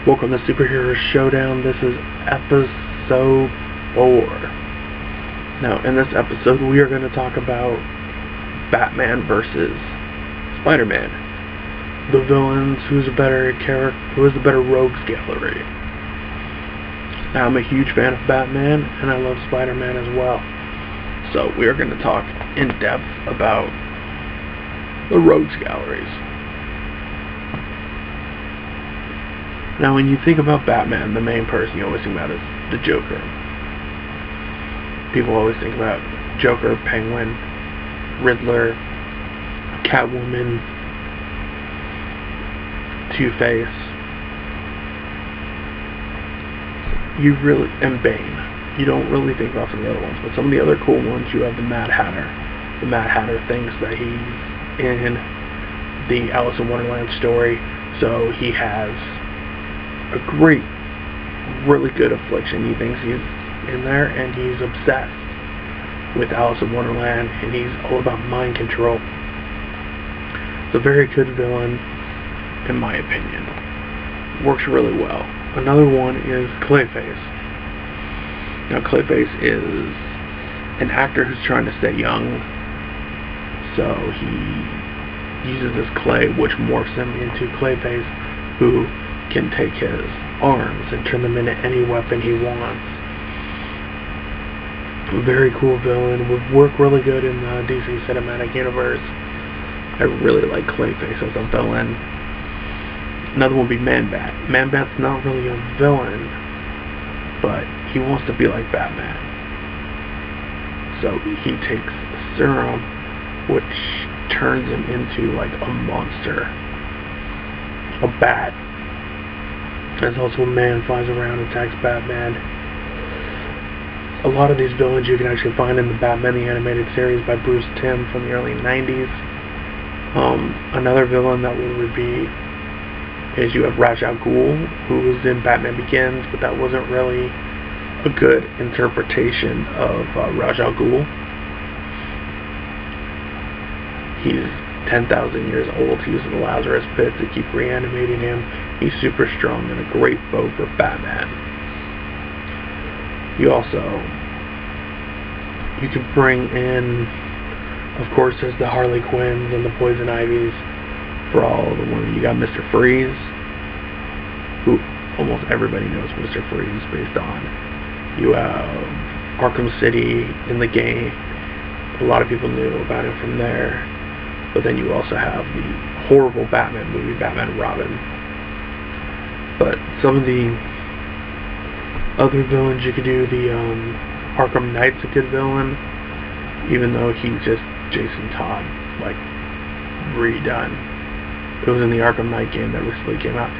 Welcome to Superhero Showdown. This is episode 4. Now, in this episode, we are going to talk about Batman versus Spider-Man. The villains, who has the better rogues gallery. Now, I'm a huge fan of Batman, and I love Spider-Man as well. So, we are going to talk in depth about the rogues galleries. Now, when you think about Batman, the main person you always think about is the Joker. People always think about Joker, Penguin, Riddler, Catwoman, Two-Face. And Bane. You don't really think about some of the other ones, but some of the other cool ones, you have the Mad Hatter. The Mad Hatter thinks that he's in the Alice in Wonderland story, so he has a great, really good affliction. He thinks he's in there, and he's obsessed with Alice in Wonderland, and he's all about mind control. It's a very good villain, in my opinion. Works really well. Another one is Clayface. Now, Clayface is an actor who's trying to stay young, so he uses this clay, which morphs him into Clayface, who can take his arms and turn them into any weapon he wants. A very cool villain. Would work really good in the DC Cinematic Universe. I really like Clayface as a villain. Another one would be Man-Bat. Man-Bat's not really a villain, but he wants to be like Batman. So he takes serum, which turns him into like a monster. A bat. There's also a man flies around and attacks Batman. A lot of these villains you can actually find in the Batman the Animated Series by Bruce Timm from the early 90s. Another villain that would be is you have Ra's al Ghul, who was in Batman Begins, but that wasn't really a good interpretation of Ra's al Ghul. He's 10,000 years old. He was in the Lazarus Pit to keep reanimating him. He's super strong and a great foe for Batman. You can bring in, of course, there's the Harley Quinns and the Poison Ivies. For all the women, you got Mr. Freeze, who almost everybody knows Mr. Freeze based on. You have Arkham City in the game. A lot of people knew about him from there. But then you also have the horrible Batman movie, Batman and Robin. But some of the other villains you could do, the Arkham Knight's a good villain, even though he's just Jason Todd, like, redone. It was in the Arkham Knight game that recently came out.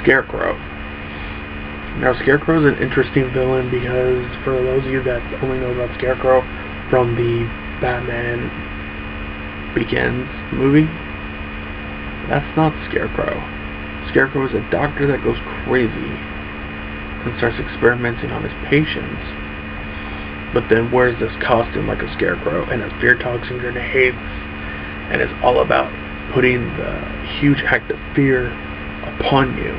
Scarecrow. Now, Scarecrow is an interesting villain because for those of you that only know about Scarecrow from the Batman Begins movie, that's not Scarecrow. Scarecrow is a doctor that goes crazy and starts experimenting on his patients, but then wears this costume like a scarecrow and has fear toxin grenades, and it's all about putting the huge act of fear upon you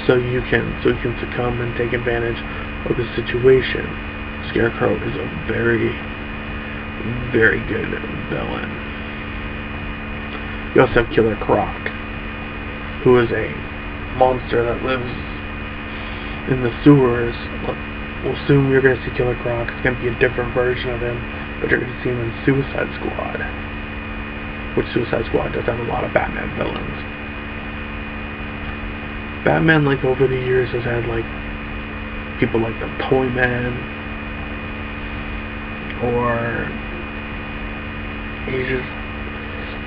so you can succumb and take advantage of the situation. Scarecrow is a very, very good villain. You also have Killer Croc, who is a monster that lives in the sewers. Well, soon you're going to see Killer Croc. It's going to be a different version of him, but you're going to see him in Suicide Squad, which Suicide Squad does have a lot of Batman villains. Batman, like, over the years has had, like, people like the Toyman, or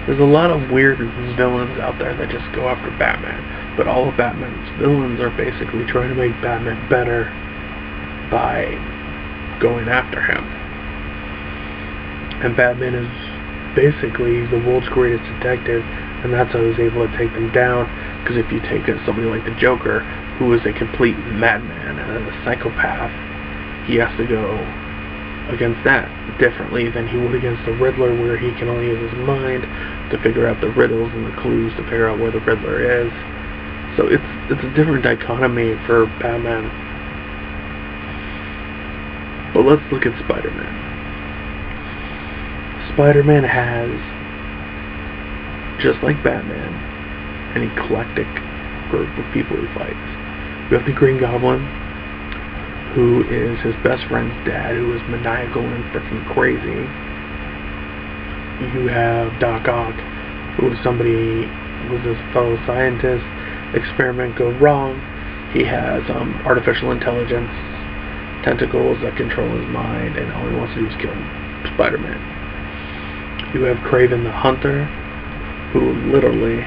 there's a lot of weird villains out there that just go after Batman, but all of Batman's villains are basically trying to make Batman better by going after him. And Batman is basically the world's greatest detective, and that's how he was able to take them down, because if you take somebody like the Joker, who is a complete madman and a psychopath, he has to go against that differently than he would against the Riddler, where he can only use his mind to figure out the riddles and the clues to figure out where the Riddler is. So it's a different dichotomy for Batman. But let's look at Spider-Man. Spider-Man has, just like Batman, an eclectic group of people he fights. You have the Green Goblin, who is his best friend's dad, who is maniacal and freaking crazy. You have Doc Ock, who is somebody who is his fellow scientist. Experiment go wrong. He has artificial intelligence, tentacles that control his mind, and all he wants to do is kill Spider-Man. You have Kraven the Hunter, who literally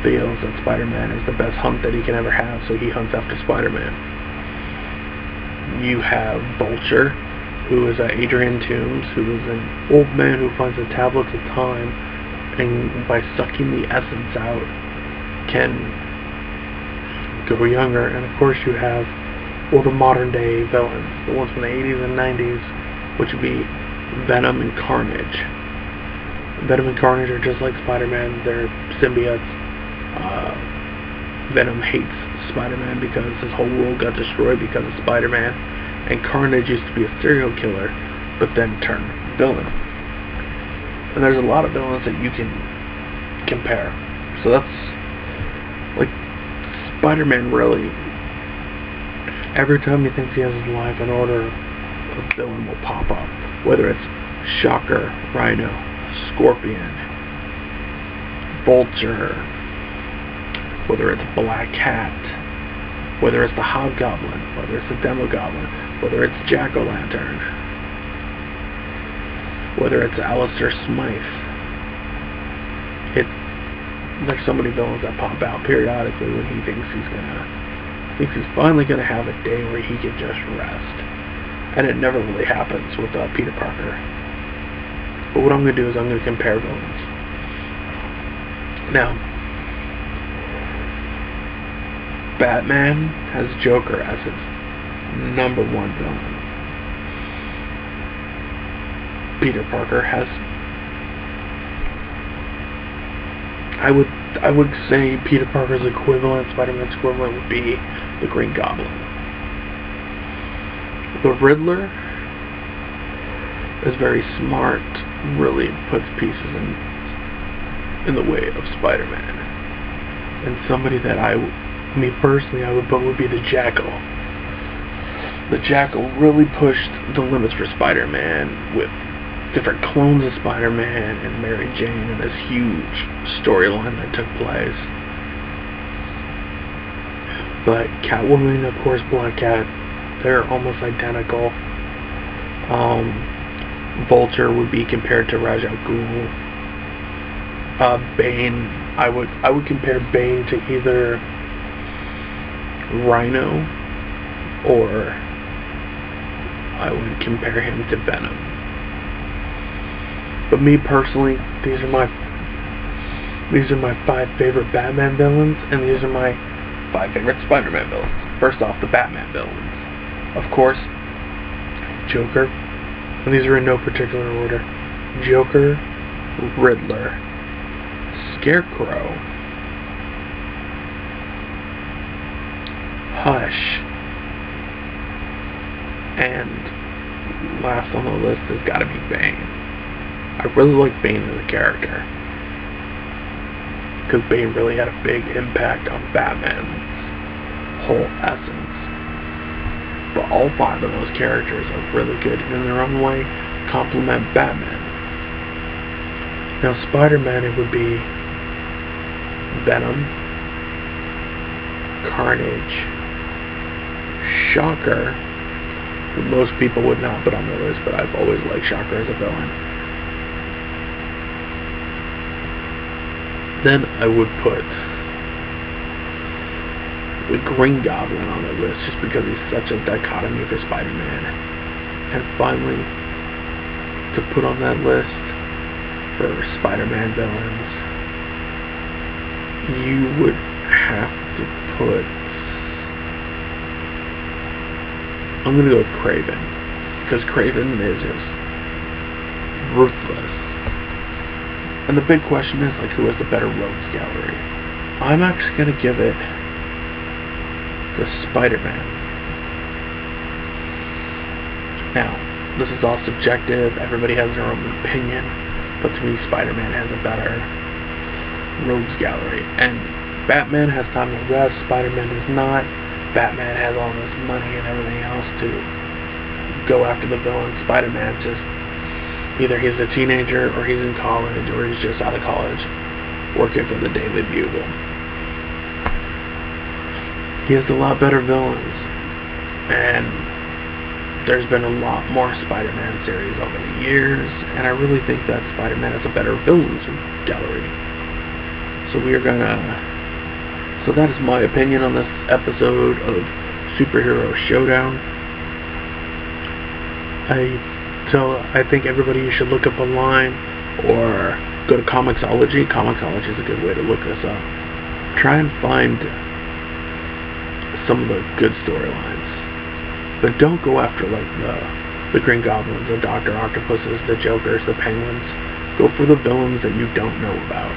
feels that Spider-Man is the best hunt that he can ever have, so he hunts after Spider-Man. You have Vulture, who is Adrian Toomes, who is an old man who finds the tablets of time, and by sucking the essence out, can go younger. And of course you have, well, the modern day villains, the ones from the 80s and 90s, which would be Venom and Carnage. Venom and Carnage are just like Spider-Man, they're symbiotes. Venom hates Spider-Man because his whole world got destroyed because of Spider-Man, and Carnage used to be a serial killer, but then turned villain. And there's a lot of villains that you can compare. So that's, like, Spider-Man really, every time he thinks he has his life in order, a villain will pop up. Whether it's Shocker, Rhino, Scorpion, Vulture, whether it's Black Cat, whether it's the Hobgoblin, whether it's the Demogoblin, whether it's Jack-O-Lantern, whether it's Alistair Smythe. There's so many villains that pop out periodically when he thinks he's finally gonna have a day where he can just rest. And it never really happens with Peter Parker. But what I'm going to do is I'm going to compare villains. Now, Batman has Joker as his #1 villain. Peter Parker has, I would say Peter Parker's equivalent, Spider-Man's equivalent, would be the Green Goblin. The Riddler is very smart, really puts pieces in the way of Spider-Man. And somebody that me personally, I would put would be the Jackal. The Jackal really pushed the limits for Spider-Man with different clones of Spider-Man and Mary Jane and this huge storyline that took place. But Catwoman, of course, Black Cat, they're almost identical. Vulture would be compared to Ra's al Ghul. Bane, I would compare Bane to either Rhino, or I would compare him to Venom. But me personally, these are my 5 favorite Batman villains, and these are my 5 favorite Spider-Man villains. First off, the Batman villains. Of course, Joker, and these are in no particular order. Joker, Riddler, Scarecrow, Hush, and last on the list has got to be Bane. I really like Bane as a character, because Bane really had a big impact on Batman's whole essence. But all 5 of those characters are really good and in their own way complement Batman. Now Spider-Man, it would be Venom, Carnage, Shocker, who most people would not put on the list, but I've always liked Shocker as a villain. Then I would put the Green Goblin on the list, just because he's such a dichotomy for Spider-Man. And finally, to put on that list for Spider-Man villains, you would have to put, I'm going to go with Kraven, because Kraven is just ruthless. And the big question is, like, who has the better rogues gallery? I'm actually going to give it to Spider-Man. Now, this is all subjective, everybody has their own opinion, but to me, Spider-Man has a better rogues gallery. And Batman has time to rest, Spider-Man does not. Batman has all this money and everything else to go after the villain. Spider-Man just, either he's a teenager, or he's in college, or he's just out of college, working for the Daily Bugle. He has a lot better villains, and there's been a lot more Spider-Man series over the years, and I really think that Spider-Man has a better villains gallery. So so that is my opinion on this episode of Superhero Showdown. I think everybody should look up online or go to Comixology. Comixology is a good way to look this up. Try and find some of the good storylines. But don't go after like the Green Goblins, the Dr. Octopuses, the Jokers, the Penguins. Go for the villains that you don't know about.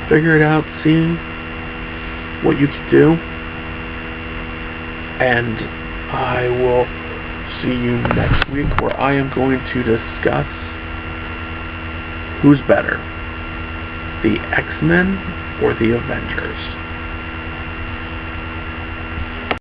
Figure it out, see what you can do, and I will see you next week where I am going to discuss who's better, the X-Men or the Avengers.